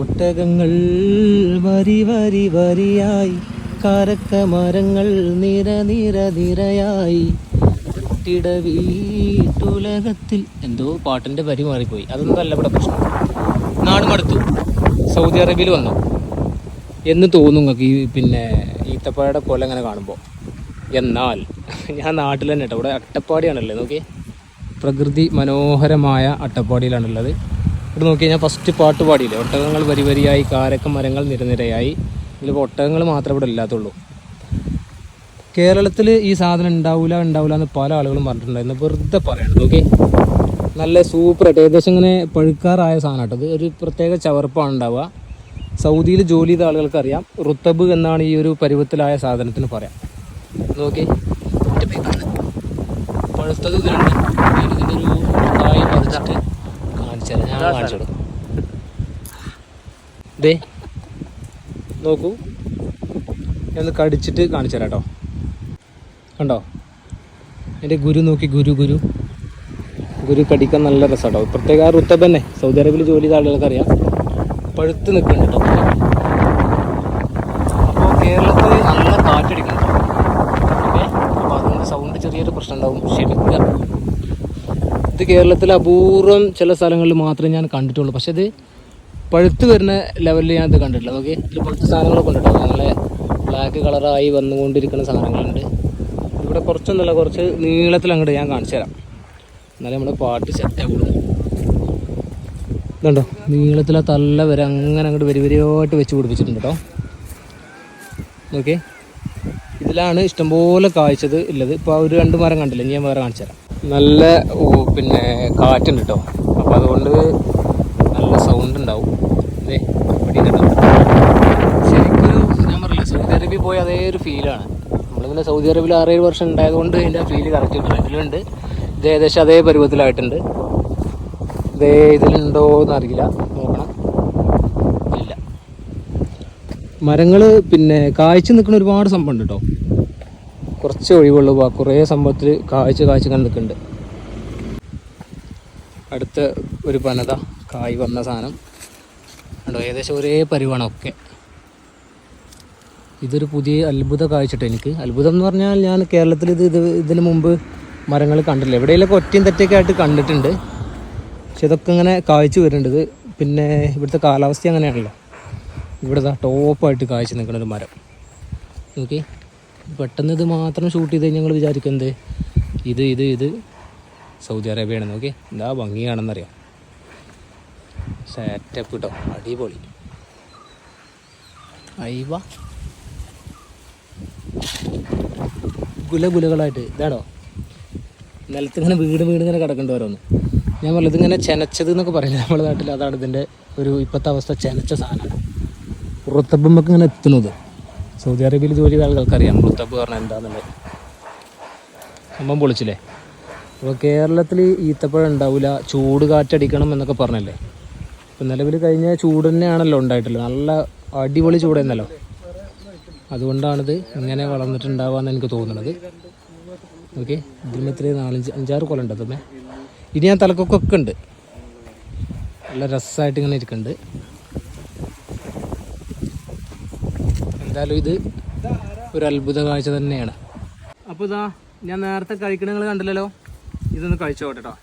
ഒട്ടകങ്ങൾ വരി വരി വരിയായി, കാരക്ക മരങ്ങൾ നിര നിര നിരയായി, കുട്ടിട വീട്ടുലകത്തിൽ. എന്തോ പാട്ടിൻ്റെ വരി മാറിപ്പോയി. അതൊന്നും അല്ല ഇവിടെ പ്രശ്നം. നാട് മടുത്തു, സൗദി അറേബ്യയിൽ വന്നു എന്ന് തോന്നും നിങ്ങൾക്ക് ഈ ഈത്തപ്പഴയുടെ കൊല ഇങ്ങനെ കാണുമ്പോൾ. എന്നാൽ ഞാൻ നാട്ടിൽ തന്നെ കേട്ടോ. ഇവിടെ അട്ടപ്പാടിയാണല്ലേ, നോക്കി, പ്രകൃതി മനോഹരമായ അട്ടപ്പാടിയിലാണുള്ളത്. ഇവിടെ നോക്കി ഞാൻ ഫസ്റ്റ് പാട്ട് പാടിയില്ലേ, ഒട്ടകങ്ങൾ വരി വരിയായി, കാരക്ക മരങ്ങൾ നിരനിരയായി. ഇതിലിപ്പോൾ ഒട്ടകങ്ങൾ മാത്രമേ ഇവിടെ ഇല്ലാത്തുള്ളൂ. കേരളത്തിൽ ഈ സാധനം ഉണ്ടാവില്ല എന്ന് പല ആളുകളും പറഞ്ഞിട്ടുണ്ടായിരുന്നു. വെറുതെ പറയണം. നോക്കി, നല്ല സൂപ്പറായിട്ട് ഏകദേശം ഇങ്ങനെ പഴുക്കാറായ സാധനം കേട്ടോ. ഇത് ഒരു പ്രത്യേക ചവർപ്പാണ് ഉണ്ടാവുക. സൗദിയിൽ ജോലി ചെയ്ത ആളുകൾക്ക് അറിയാം. റുത്തബ് എന്നാണ് ഈ ഒരു പരുവത്തിലായ സാധനത്തിന് പറയാം. നോക്കി, പഴുത്തത് ഇതിലുണ്ട്. ഇതിൻ്റെ ഒരു കായ് പറിച്ചിട്ട് കാണിച്ചു തരാം. ഞാൻ കാണിച്ചു കൊടുക്കും. ദേ നോക്കൂ, ഞാൻ കടിച്ചിട്ട് കാണിച്ചു തരാം കേട്ടോ. കണ്ടോ എൻ്റെ ഗുരു നോക്കി, ഗുരു കടിക്കാൻ നല്ല രസമാട്ടോ. പ്രത്യേക ആ റുത്തബ് തന്നെ സൗദി അറേബ്യയിൽ ജോലി ചെയ്ത ആളുകൾക്ക് അറിയാം. പഴുത്ത് നിൽക്കുന്നുണ്ട് കേട്ടോ. അപ്പോൾ കേരളത്തിൽ നല്ല കാറ്റടിക്കുന്നുണ്ട്. ഓക്കെ, അപ്പോൾ അതുകൊണ്ട് സൗണ്ട് ചെറിയൊരു പ്രശ്നം ഉണ്ടാവും, ക്ഷമിക്കുക. ഇത് കേരളത്തിൽ അപൂർവം ചില സ്ഥലങ്ങളിൽ മാത്രമേ ഞാൻ കണ്ടിട്ടുള്ളൂ. പക്ഷെ ഇത് പഴുത്ത് വരുന്ന ലെവലിൽ ഞാൻ ഇത് കണ്ടിട്ടില്ല. ഓക്കെ, ഇതിൽ പഴുത്ത സാധനങ്ങളൊക്കെ ഉണ്ട് കേട്ടോ. നല്ല ബ്ലാക്ക് കളറായി വന്നുകൊണ്ടിരിക്കുന്ന സാധനങ്ങളുണ്ട്. ഇവിടെ കുറച്ചൊന്നുമല്ല, കുറച്ച് നീളത്തിൽ അങ്ങോട്ട് ഞാൻ കാണിച്ചു തരാം. എന്നാലും നമ്മുടെ പാട്ട് സെറ്റാകുള്ളൂ. ഇതുണ്ടോ, നീളത്തിലെ തല്ല വരെ അങ്ങനെ അങ്ങോട്ട് വരിവരിയായിട്ട് വെച്ച് പിടിപ്പിച്ചിട്ടുണ്ട് കേട്ടോ. ഓക്കെ, ഇതിലാണ് ഇഷ്ടംപോലെ കായ്ച്ചത് ഉള്ളത്. ഇപ്പോൾ ആ ഒരു 2 മരം കണ്ടില്ല, ഞാൻ വേറെ കാണിച്ചു തരാം. നല്ല കാറ്റുണ്ട് കേട്ടോ. അപ്പോൾ അതുകൊണ്ട് നല്ല സൗണ്ട് ഉണ്ടാവും. അതെ, വെടിയുണ്ടാവും. ശരിക്കൊരു ഞാൻ പറയില്ല, സൗദി അറേബ്യ പോയ അതേ ഒരു ഫീലാണ്. നമ്മളിങ്ങനെ സൗദി അറേബ്യയിൽ 6-7 വർഷം ഉണ്ടായതുകൊണ്ട് ഇതിൻ്റെ ആ ഫീല് കറക്റ്റ് കിട്ടും. ഇതിലുണ്ട്, ഇത് ഏകദേശം അതേ പരുവത്തിലായിട്ടുണ്ട്. ഇതേ ഇതിലുണ്ടോ എന്നറിയില്ല, നോക്കണം. ഇല്ല, മരങ്ങൾ കായ്ച്ച് നിൽക്കുന്ന ഒരുപാട് സംഭവം ഉണ്ട് കേട്ടോ. കുറച്ച് ഒഴിവുള്ളൂ, കുറേ സംഭവത്തിൽ കായ്ച്ച് കണ്ട് നിൽക്കുന്നുണ്ട്. അടുത്ത ഒരു പനത കായ് വന്ന സാധനം ഉണ്ടോ, ഏകദേശം ഒരേ പരിവാണമൊക്കെ. ഇതൊരു പുതിയ അത്ഭുത കാഴ്ചട്ടോ എനിക്ക്. അത്ഭുതം എന്ന് പറഞ്ഞാൽ ഞാൻ കേരളത്തിൽ ഇതിന് മുമ്പ് മരങ്ങൾ കണ്ടില്ല. എവിടെയെങ്കിലൊക്കെ ഒറ്റയും തെറ്റൊക്കെ ആയിട്ട് കണ്ടിട്ടുണ്ട്. പക്ഷെ ഇതൊക്കെ ഇങ്ങനെ കായ്ച്ചു വരുന്നുണ്ട്. ഇവിടുത്തെ കാലാവസ്ഥ അങ്ങനെയാണല്ലോ. ഇവിടെ ടോപ്പായിട്ട് കായ്ച്ചു നിൽക്കുന്ന ഒരു മരം നോക്കി. പെട്ടെന്ന് ഇത് മാത്രം ഷൂട്ട് ചെയ്ത് ഞങ്ങൾ വിചാരിക്കുന്നത് ഇത് സൗദി അറേബ്യയാണ്. നോക്കി, എന്താ ഭംഗിയാണെന്നറിയാം. സെറ്റപ്പ് കേട്ടോ, അടിപൊളി. അയ്യ, ഗുലകളായിട്ട് ഇതാണോ നിലത്ത് ഇങ്ങനെ വീട് ഇങ്ങനെ കിടക്കേണ്ടി വരുമെന്ന്. ഞാൻ പറഞ്ഞത് ഇതിങ്ങനെ ചെനച്ചത് എന്നൊക്കെ പറയില്ല നമ്മുടെ നാട്ടിൽ. അതാണ് ഇതിൻ്റെ ഒരു ഇപ്പോഴത്തെ അവസ്ഥ. ചെനച്ച സാധനമാണ്. റുത്തബുമ്മക്ക് ഇങ്ങനെ എത്തുന്നത്. സൗദി അറേബ്യയിൽ ജോലി ചെയ്ത ആളുകൾക്കറിയാം റുത്തബ് പറഞ്ഞാൽ എന്താണെന്നുള്ളത്. സംഭവം പൊളിച്ചില്ലേ. അപ്പോൾ കേരളത്തിൽ ഈത്തപ്പഴം ഉണ്ടാവില്ല, ചൂട് കാറ്റടിക്കണം എന്നൊക്കെ പറഞ്ഞല്ലേ. ഇപ്പം നിലവിൽ കഴിഞ്ഞ ചൂട് തന്നെയാണല്ലോ ഉണ്ടായിട്ടുള്ളത്. നല്ല അടിപൊളി ചൂടായിരുന്നല്ലോ. അതുകൊണ്ടാണിത് ഇങ്ങനെ വളർന്നിട്ടുണ്ടാവുകയെന്ന് എനിക്ക് തോന്നുന്നത്. ഓക്കെ, ഇതിന് ഇത്രയും 4-5-6 കൊല്ലം ഉണ്ട്. അതുമേ ഇനി ഞാൻ തലക്കൊക്കെ ഉണ്ട്. നല്ല രസമായിട്ട് ഇങ്ങനെ ഇരിക്കുന്നുണ്ട്. എന്തായാലും ഇത് ഒരു അത്ഭുത കാഴ്ച തന്നെയാണ്. അപ്പോൾ ഇതാ ഞാൻ നേരത്തെ കഴിക്കണ നിങ്ങൾ കണ്ടില്ലല്ലോ, ഇതൊന്ന് കഴിച്ചോട്ടെ കേട്ടോ.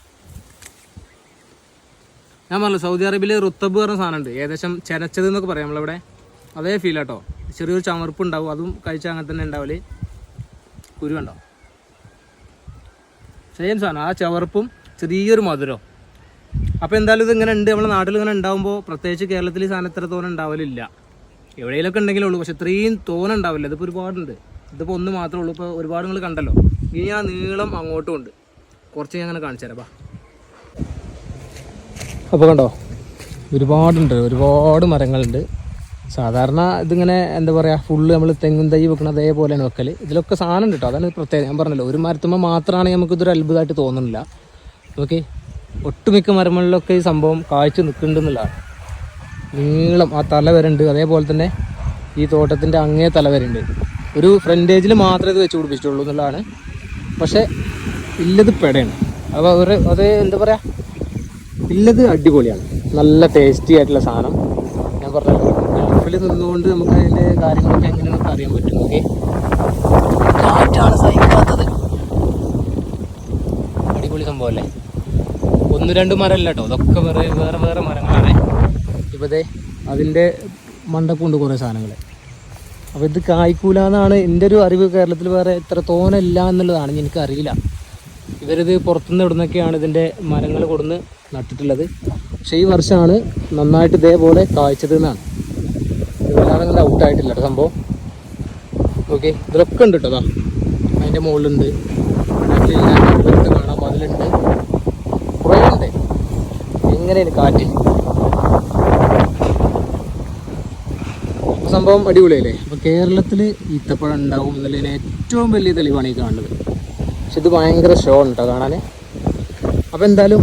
ഞാൻ പറഞ്ഞു സൗദി അറേബ്യയിൽ റുത്തബ് പറഞ്ഞ സാധനമുണ്ട്. ഏകദേശം ചെനച്ചത് എന്നൊക്കെ പറയാം നമ്മളിവിടെ. അതേ ഫീലാട്ടോ. ചെറിയൊരു ചമർപ്പ് ഉണ്ടാവും. അതും കഴിച്ചാൽ അങ്ങനെ തന്നെ ഉണ്ടാവില്ലേ. കുരു കണ്ടോ, സെയിം സാധനം. ആ ചവർപ്പും ചെറിയൊരു മധുരം. അപ്പോൾ എന്തായാലും ഇതിങ്ങനെ ഉണ്ട്. നമ്മുടെ നാട്ടിൽ ഇങ്ങനെ ഉണ്ടാകുമ്പോൾ, പ്രത്യേകിച്ച് കേരളത്തിൽ ഈ സാധനം ഇത്ര തോനെ ഉണ്ടാവലില്ല. എവിടെയെങ്കിലൊക്കെ ഉണ്ടെങ്കിലേ ഉള്ളൂ. പക്ഷെ ഇത്രയും തോനെ ഉണ്ടാവില്ല. ഇതിപ്പോൾ ഒരുപാടുണ്ട്. ഇതിപ്പോൾ ഒന്ന് മാത്രമേ ഉള്ളൂ. ഇപ്പോൾ ഒരുപാട് നിങ്ങൾ കണ്ടല്ലോ. ഇനി ആ നീളം അങ്ങോട്ടും ഉണ്ട്. കുറച്ച് ഞാൻ അങ്ങനെ കാണിച്ചു തരാം. അപ്പോൾ കണ്ടോ, ഒരുപാടുണ്ട്, ഒരുപാട് മരങ്ങളുണ്ട്. സാധാരണ ഇതിങ്ങനെ എന്താ പറയുക, ഫുള്ള് നമ്മൾ തെങ്ങും തൈ വെക്കണം അതേപോലെയാണ് വെക്കൽ. ഇതിലൊക്കെ സാധനം ഉണ്ട് കേട്ടോ. അതാണ് പ്രത്യേകം. ഞാൻ പറഞ്ഞല്ലോ, ഒരു മരത്തുമ്പോൾ മാത്രമാണെങ്കിൽ നമുക്കിതൊരു അത്ഭുതമായിട്ട് തോന്നുന്നില്ല. ഓക്കെ, ഒട്ടുമിക്ക മരങ്ങളിലൊക്കെ ഈ സംഭവം കാഴ്ച നിൽക്കുന്നുണ്ടെന്നുള്ളതാണ്. നീളം ആ തല വരെയുണ്ട്. അതേപോലെ തന്നെ ഈ തോട്ടത്തിൻ്റെ അങ്ങേ തല വരെയുണ്ട്. ഒരു ഫ്രണ്ടേജിൽ മാത്രമേ ഇത് വെച്ച് പിടിപ്പിച്ചിട്ടുള്ളൂ എന്നുള്ളതാണ്. പക്ഷേ ഇല്ലത് പെടയാണ്. അപ്പോൾ അത് എന്താ പറയുക, ഇല്ലത് അടിപൊളിയാണ്. നല്ല ടേസ്റ്റി ആയിട്ടുള്ള സാധനം. ഞാൻ പറഞ്ഞല്ലോ ഗൾഫിൽ നിന്നുകൊണ്ട് നമുക്ക് അതിൻ്റെ കാര്യങ്ങളൊക്കെ എങ്ങനെയാണെന്നൊക്കെ അറിയാൻ പറ്റും. ഓക്കെ, കാറ്റാണ് സഹിക്കാത്തത്. അടിപൊളി സംഭവമല്ലേ. 1-2 മരമല്ല കേട്ടോ, ഇതൊക്കെ വേറെ വേറെ വേറെ മരങ്ങളാണ്. ഇപ്പോഴത്തെ അതിൻ്റെ മണ്ടക്കുണ്ട് കുറേ സാധനങ്ങൾ. അപ്പോൾ ഇത് കായ്ക്കൂലെന്നാണ് എൻ്റെ ഒരു അറിവ്. കേരളത്തിൽ വേറെ ഇത്ര തോനല്ല എന്നുള്ളതാണ്, എനിക്കറിയില്ല. ഇവരിത് പുറത്തുനിന്ന് ഇവിടുന്നൊക്കെയാണ് ഇതിൻ്റെ മരങ്ങൾ കൊടുന്ന് നട്ടിട്ടുള്ളത്. പക്ഷേ ഈ വർഷമാണ് നന്നായിട്ട് ഇതേപോലെ കായ്ച്ചത് എന്നാണ്. ഇതെല്ലാം അങ്ങനെ ഔട്ടായിട്ടില്ല കേട്ടോ സംഭവം. ഓക്കെ, ഇതിലൊക്കെ ഉണ്ട് കേട്ടോ. അതാ അതിൻ്റെ മുകളിലുണ്ട്, കാണാം, അതിലുണ്ട്, കുറേ ഉണ്ട്. എങ്ങനെയാണ് കാറ്റ് സംഭവം അടിപൊളിയല്ലേ. അപ്പോൾ കേരളത്തിൽ ഈത്തപ്പഴം ഉണ്ടാവും എന്നുള്ളതിന് ഏറ്റവും വലിയ തെളിവാണ് ഈ കാണുന്നത്. പക്ഷെ ഇത് ഭയങ്കര ഷോ ഉണ്ട് കേട്ടോ കാണാൻ. അപ്പോൾ എന്തായാലും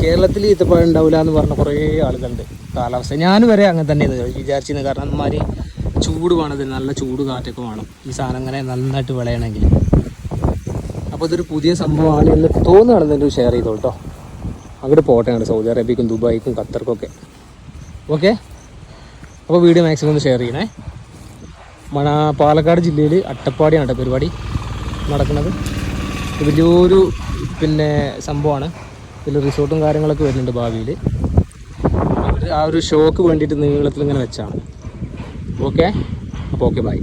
കേരളത്തിൽ ഈത്തപ്പഴം ഉണ്ടാവില്ല എന്ന് പറഞ്ഞ കുറേ ആളുകളുണ്ട്. കാലാവസ്ഥ ഞാൻ വരെ അങ്ങനെ തന്നെ വിചാരിച്ചിരുന്നത്. കാരണം അമ്മമാർ ചൂട് വേണത്, നല്ല ചൂട് കാറ്റൊക്കെ വേണം ഈ സാധനം അങ്ങനെ നന്നായിട്ട് വിളയണമെങ്കിൽ. അപ്പോൾ ഇതൊരു പുതിയ സംഭവമാണ് എന്ന് തോന്നുകയാണ്. ഇതിൻ്റെ ഷെയർ ചെയ്തോ കേട്ടോ. അങ്ങോട്ട് പോട്ടെയാണ് സൗദി അറേബ്യക്കും ദുബായിക്കും ഖത്തർക്കൊക്കെ. ഓക്കെ, അപ്പോൾ വീഡിയോ മാക്സിമം ഒന്ന് ഷെയർ ചെയ്യണേ. പാലക്കാട് ജില്ലയിൽ അട്ടപ്പാടിയാണ് കേട്ടോ പരിപാടി നടക്കുന്നത്. വലിയൊരു സംഭവമാണ്. ഇതിൽ റിസോർട്ടും കാര്യങ്ങളൊക്കെ വരുന്നുണ്ട് ഭാവിയിൽ. ആ ഒരു ഷോക്ക് വേണ്ടിയിട്ട് നീളത്തിൽ ഇങ്ങനെ വെച്ചാണ്. ഓക്കെ, അപ്പോൾ ഓക്കെ, ബൈ.